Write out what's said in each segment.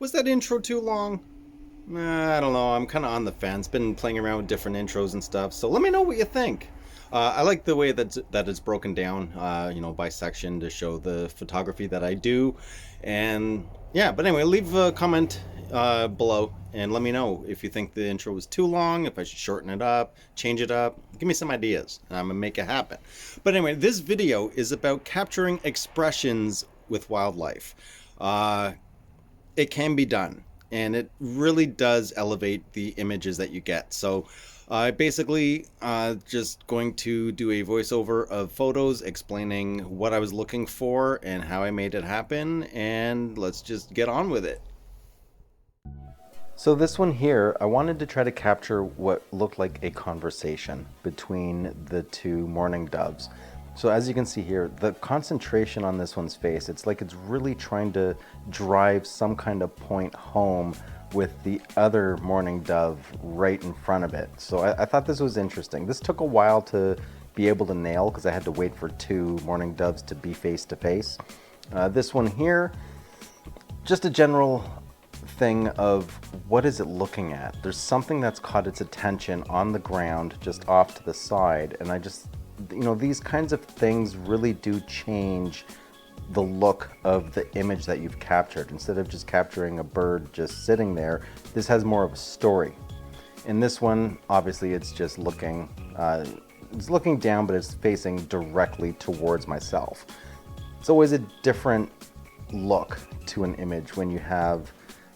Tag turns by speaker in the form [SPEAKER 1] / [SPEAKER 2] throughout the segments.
[SPEAKER 1] Was that intro too long? I don't know. I'm kind of on the fence. Been playing around with different intros and stuff. So let me know what you think. I like the way that it's broken down, by section to show the photography that I do, and yeah. But anyway, leave a comment below and let me know if you think the intro was too long, if I should shorten it up, change it up. Give me some ideas, and I'm gonna make it happen. But anyway, this video is about capturing expressions with wildlife. Uh, it can be done, and it really does elevate the images that you get. So I basically just going to do a voiceover of photos explaining what I was looking for and how I made it happen, and let's just get on with it. So this one here, I wanted to try to capture what looked like a conversation between the two mourning doves. So as you can see here, the concentration on this one's face, it's like it's really trying to drive some kind of point home with the other mourning dove right in front of it. So I thought this was interesting. This took a while to be able to nail because I had to wait for two mourning doves to be face to face. This one here, just a general thing of what is it looking at? There's something that's caught its attention on the ground just off to the side, and I just, these kinds of things really do change the look of the image that you've captured. Instead of just capturing a bird just sitting there, this has more of a story. In this one, obviously it's just looking down, but it's facing directly towards myself. It's always a different look to an image when you have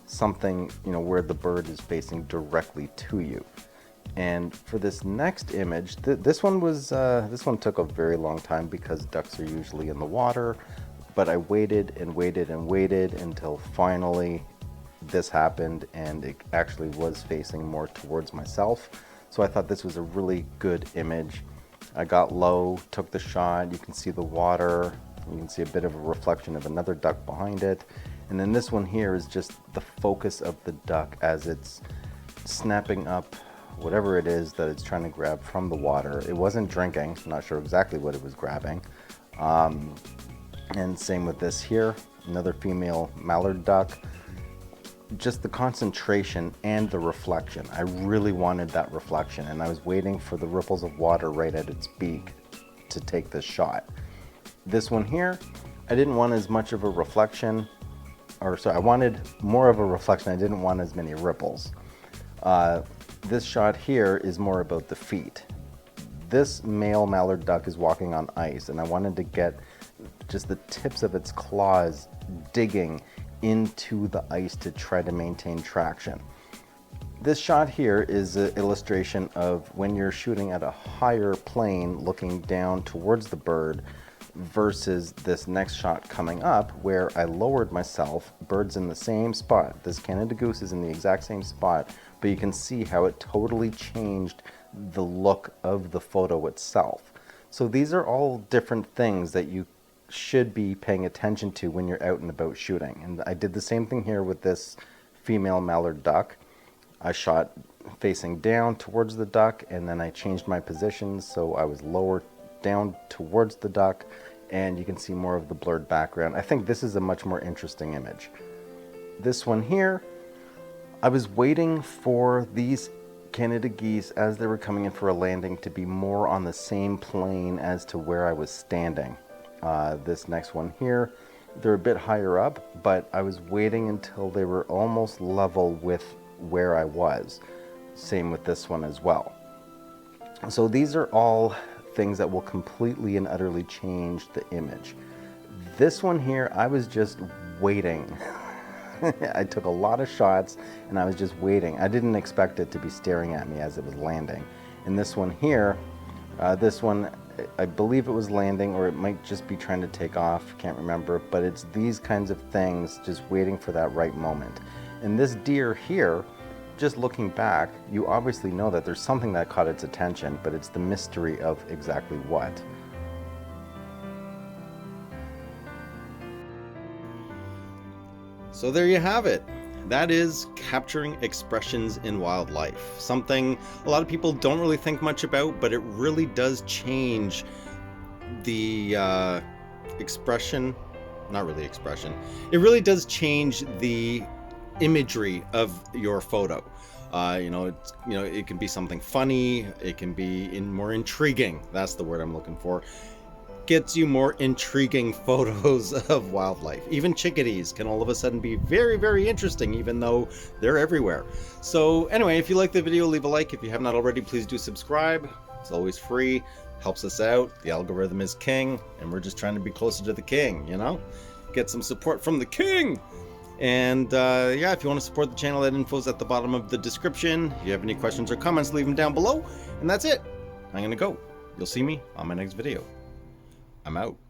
[SPEAKER 1] something, where the bird is facing directly to you. And for this next image, this one took a very long time because ducks are usually in the water, but I waited and waited and waited until finally this happened, and it actually was facing more towards myself. So I thought this was a really good image. I got low, took the shot, you can see the water, you can see a bit of a reflection of another duck behind it. And then this one here is just the focus of the duck as it's snapping up whatever it is that it's trying to grab from the water. It wasn't drinking, I'm not sure exactly what it was grabbing. And same with this here, another female mallard duck. Just the concentration and the reflection. I really wanted that reflection, and I was waiting for the ripples of water right at its beak to take this shot. This one here, I didn't want as much of a reflection, I wanted more of a reflection. I didn't want as many ripples. This shot here is more about the feet. This male mallard duck is walking on ice, and I wanted to get just the tips of its claws digging into the ice to try to maintain traction. This shot here is an illustration of when you're shooting at a higher plane looking down towards the bird versus this next shot coming up where I lowered myself, bird's in the same spot. This Canada goose is in the exact same spot, but you can see how it totally changed the look of the photo itself. So these are all different things that you should be paying attention to when you're out and about shooting. And I did the same thing here with this female mallard duck. I shot facing down towards the duck, and then I changed my position so I was lower down towards the duck, and you can see more of the blurred background. I think this is a much more interesting image. This one here, I was waiting for these Canada geese as they were coming in for a landing to be more on the same plane as to where I was standing. This next one here, they're a bit higher up, but I was waiting until they were almost level with where I was. Same with this one as well. So these are all things that will completely and utterly change the image. This one here, I was just waiting. I took a lot of shots and I was just waiting. I didn't expect it to be staring at me as it was landing. And this one here, this one, I believe it was landing, or it might just be trying to take off, can't remember, but it's these kinds of things, just waiting for that right moment. And this deer here, just looking back, you obviously know that there's something that caught its attention, but it's the mystery of exactly what. So there you have it. That is capturing expressions in wildlife. Something a lot of people don't really think much about, but it really does change the expression, not really expression. It really does change the imagery of your photo. It can be something funny, it can be more intriguing. That's the word I'm looking for. Gets you more intriguing photos of wildlife. Even chickadees can all of a sudden be very, very interesting, even though they're everywhere. So anyway, if you like the video, leave a like. If you have not already, please do subscribe. It's always free, helps us out. The algorithm is king, and we're just trying to be closer to the king, get some support from the king. And yeah, if you want to support the channel, that info's at the bottom of the description. If you have any questions or comments, leave them down below. And that's it. I'm gonna go. You'll see me on my next video. I'm out.